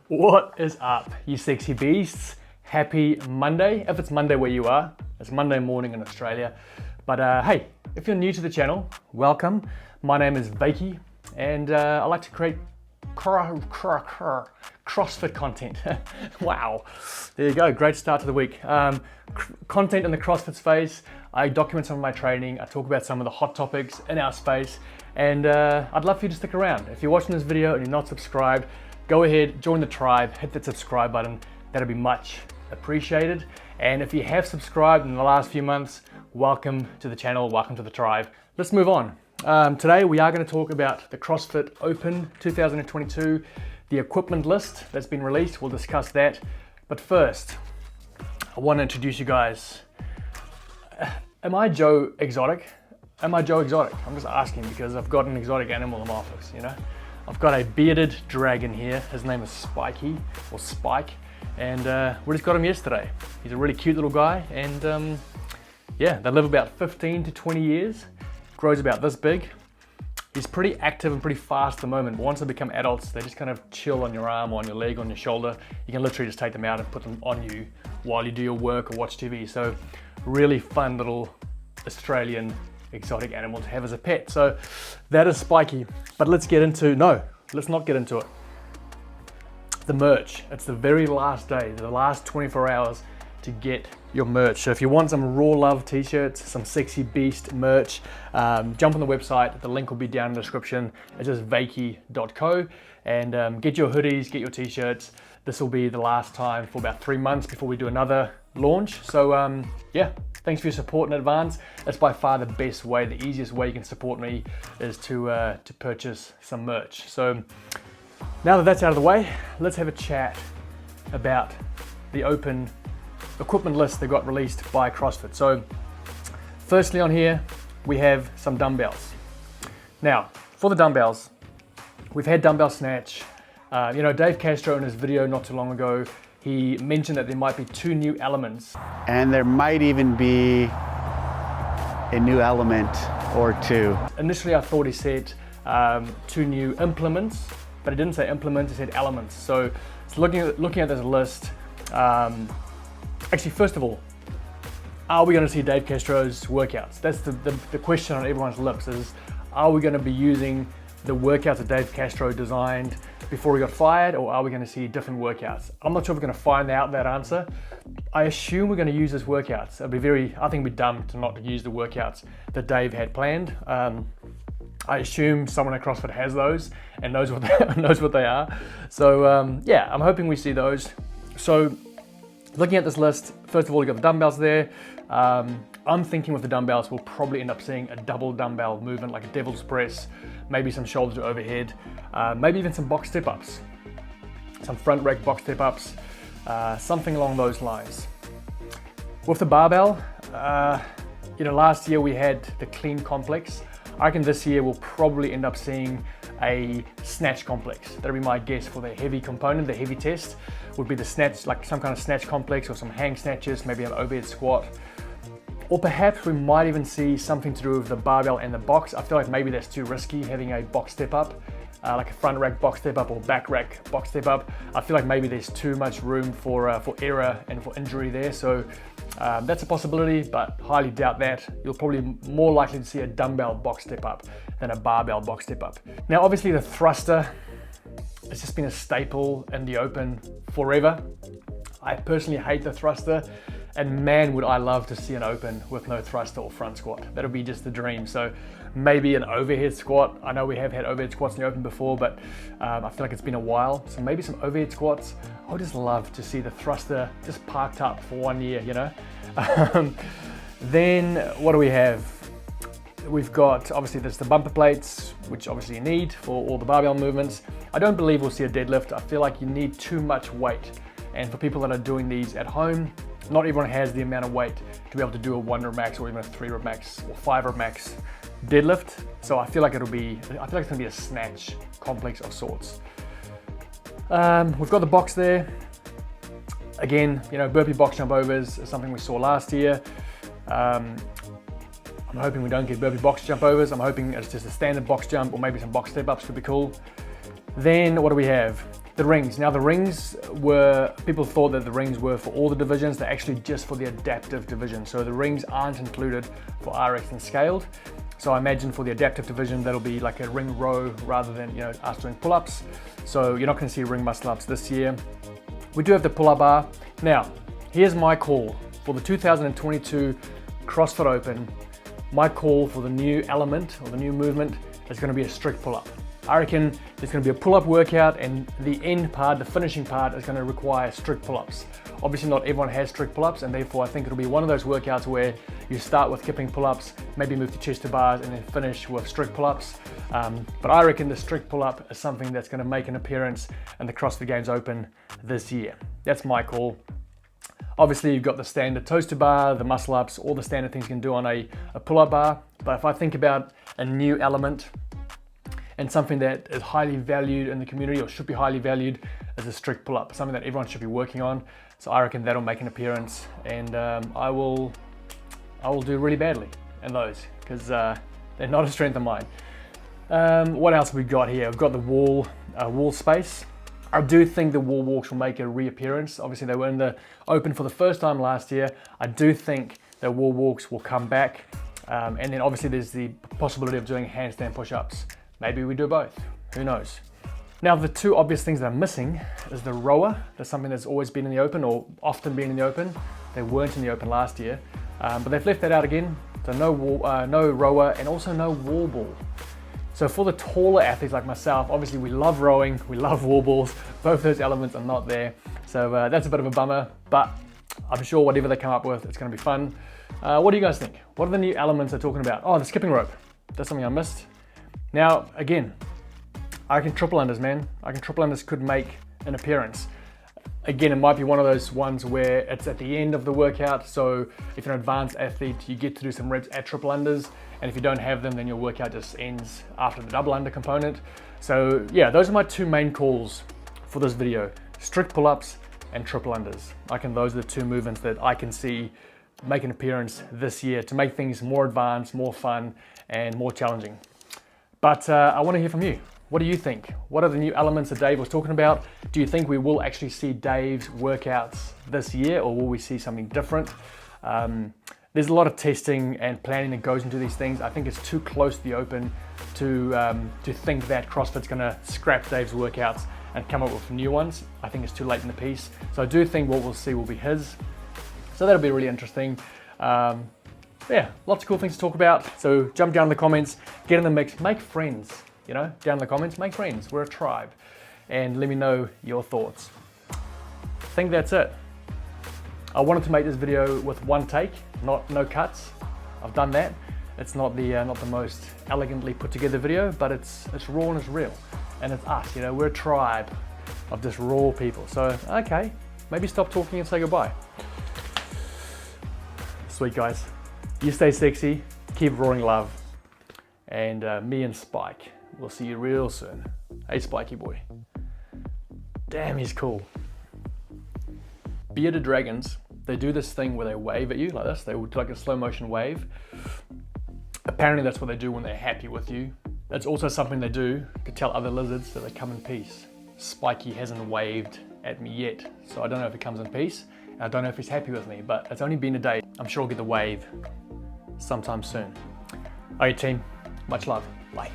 What is up, you sexy beasts? Happy Monday. If it's Monday where you are, it's Monday morning in Australia. But hey, if you're new to the channel, welcome. My name is Wykie, and I like to create CrossFit content. Wow, there you go, great start to the week. Content in the CrossFit space. I document some of my training, I talk about some of the hot topics in our space, and I'd love for you to stick around. If you're watching this video and you're not subscribed, go ahead, join the tribe, hit that subscribe button. That'll be much appreciated. And if you have subscribed in the last few months, welcome to the channel, welcome to the tribe. Let's move on. Today we are going to talk about the CrossFit Open 2022, the equipment list that's been released. We'll discuss that. But first, I want to introduce you guys. Am I Joe Exotic? Am I Joe Exotic? I'm just asking because I've got an exotic animal in my office, you know? I've got a bearded dragon here. His name is Spikey, or Spike, and we just got him yesterday. He's a really cute little guy, and yeah, they live about 15 to 20 years. Grows about this big. He's pretty active and pretty fast at the moment. Once they become adults, they just kind of chill on your arm, on your leg, on your shoulder. You can literally just take them out and put them on you while you do your work or watch TV. So really fun little Australian exotic animal to have as a pet. So that is Spikey. But let's not get into it. The merch. It's the very last day, the last 24 hours to get your merch. So if you want some Raw Love t-shirts, some Sexy Beast merch, jump on the website. The link will be down in the description. It's just wykie.co, and get your hoodies, get your t-shirts. This will be the last time for about 3 months before we do another launch. So yeah, thanks for your support in advance. That's by far the best way, the easiest way you can support me is to purchase some merch. So now that that's out of the way, let's have a chat about the Open equipment list that got released by CrossFit. So firstly on here, we have some dumbbells. Now, for the dumbbells, we've had dumbbell snatch. You know, Dave Castro in his video not too long ago, he mentioned that there might be 2 new elements. And there might even be a new element or 2. Initially, I thought he said 2 new implements, but he didn't say implements, he said elements. So looking at this list, actually, first of all, are we going to see Dave Castro's workouts? That's the question on everyone's lips is, are we going to be using the workouts that Dave Castro designed before he got fired, or are we going to see different workouts? I'm not sure if we're going to find out that answer. I assume we're going to use his workouts. I think it'd be dumb to not use the workouts that Dave had planned. I assume someone at CrossFit has those and knows what they are. So yeah, I'm hoping we see those. So looking at this list, first of all, you got the dumbbells there. I'm thinking with the dumbbells, we'll probably end up seeing a double dumbbell movement, like a devil's press, maybe some shoulder to overhead, maybe even some box step-ups, some front rack box step-ups, something along those lines. With the barbell, you know, last year we had the clean complex. I reckon this year we'll probably end up seeing a snatch complex. That'll be my guess for the heavy component, the heavy test would be the snatch, like some kind of snatch complex or some hang snatches, maybe an overhead squat. Or perhaps we might even see something to do with the barbell and the box. I feel like maybe that's too risky, having a box step up, like a front rack box step up or back rack box step up. I feel like maybe there's too much room for error and for injury there. So that's a possibility, but highly doubt that. You'll probably more likely to see a dumbbell box step up than a barbell box step up. Now, obviously the thruster, it's just been a staple in the Open forever. I personally hate the thruster, and man, would I love to see an Open with no thruster or front squat. That'll be just the dream. So maybe an overhead squat. I know we have had overhead squats in the Open before, but I feel like it's been a while. So maybe some overhead squats. I would just love to see the thruster just parked up for 1 year, you know? Then what do we have? We've got, obviously there's the bumper plates, which obviously you need for all the barbell movements. I don't believe we'll see a deadlift. I feel like you need too much weight. And for people that are doing these at home, not everyone has the amount of weight to be able to do a 1 rep max or even a 3 rep max or 5 rep max deadlift. So I feel like it's gonna be a snatch complex of sorts. We've got the box there. Again, you know, burpee box jump overs is something we saw last year. I'm hoping we don't get burpee box jump overs. I'm hoping it's just a standard box jump or maybe some box step ups could be cool. Then what do we have? The rings. Now the rings people thought that the rings were for all the divisions. They're actually just for the adaptive division. So the rings aren't included for RX and scaled. So I imagine for the adaptive division, that'll be like a ring row rather than, you know, us doing pull-ups. So you're not gonna see ring muscle ups this year. We do have the pull-up bar. Now, here's my call for the 2022 CrossFit Open. My call for the new element or the new movement is gonna be a strict pull-up. I reckon there's going to be a pull-up workout, and the end part, the finishing part, is going to require strict pull-ups. Obviously not everyone has strict pull-ups, and therefore I think it'll be one of those workouts where you start with kipping pull-ups, maybe move to chest to bars, and then finish with strict pull-ups. But I reckon the strict pull-up is something that's going to make an appearance in the CrossFit Games Open this year. That's my call. Obviously you've got the standard toaster bar, the muscle ups, all the standard things you can do on a pull-up bar. But if I think about a new element, and something that is highly valued in the community, or should be highly valued, is a strict pull-up, something that everyone should be working on. So I reckon that'll make an appearance, and I will do really badly in those, because they're not a strength of mine. What else have we got here? We've got the wall space. I do think the wall walks will make a reappearance. Obviously they were in the Open for the first time last year. I do think the wall walks will come back, and then obviously there's the possibility of doing handstand push-ups. Maybe we do both, who knows? Now the two obvious things that are missing is the rower. That's something that's always been in the Open, or often been in the Open. They weren't in the Open last year, but they've left that out again. So no rower, and also no wall ball. So for the taller athletes like myself, obviously we love rowing, we love wall balls. Both those elements are not there. So that's a bit of a bummer, but I'm sure whatever they come up with, it's gonna be fun. What do you guys think? What are the new elements they're talking about? Oh, the skipping rope. That's something I missed. Now, again, I reckon triple unders, man. I reckon triple unders could make an appearance. Again, it might be one of those ones where it's at the end of the workout. So if you're an advanced athlete, you get to do some reps at triple unders. And if you don't have them, then your workout just ends after the double under component. So yeah, those are my two main calls for this video. Strict pull-ups and triple unders. I reckon those are the two movements that I can see make an appearance this year to make things more advanced, more fun, and more challenging. But I want to hear from you. What do you think? What are the new elements that Dave was talking about? Do you think we will actually see Dave's workouts this year, or will we see something different? There's a lot of testing and planning that goes into these things. I think it's too close to the Open to think that CrossFit's going to scrap Dave's workouts and come up with new ones. I think it's too late in the piece. So I do think what we'll see will be his. So that'll be really interesting. Yeah, lots of cool things to talk about. So jump down in the comments, get in the mix, make friends, you know, down in the comments, make friends. We're a tribe. And let me know your thoughts. I think that's it. I wanted to make this video with one take, no cuts. I've done that. It's not the most elegantly put together video, but it's raw and it's real. And it's us, you know, we're a tribe of just raw people. So, okay, maybe stop talking and say goodbye. Sweet guys. You stay sexy, keep roaring love, and me and Spike, we'll see you real soon. Hey Spikey boy. Damn, he's cool. Bearded dragons, they do this thing where they wave at you like this. They would do like a slow motion wave. Apparently that's what they do when they're happy with you. That's also something they do to tell other lizards that they come in peace. Spikey hasn't waved at me yet, so I don't know if he comes in peace. I don't know if he's happy with me, but it's only been a day. I'm sure I'll get the wave sometime soon. Okay team, much love, bye.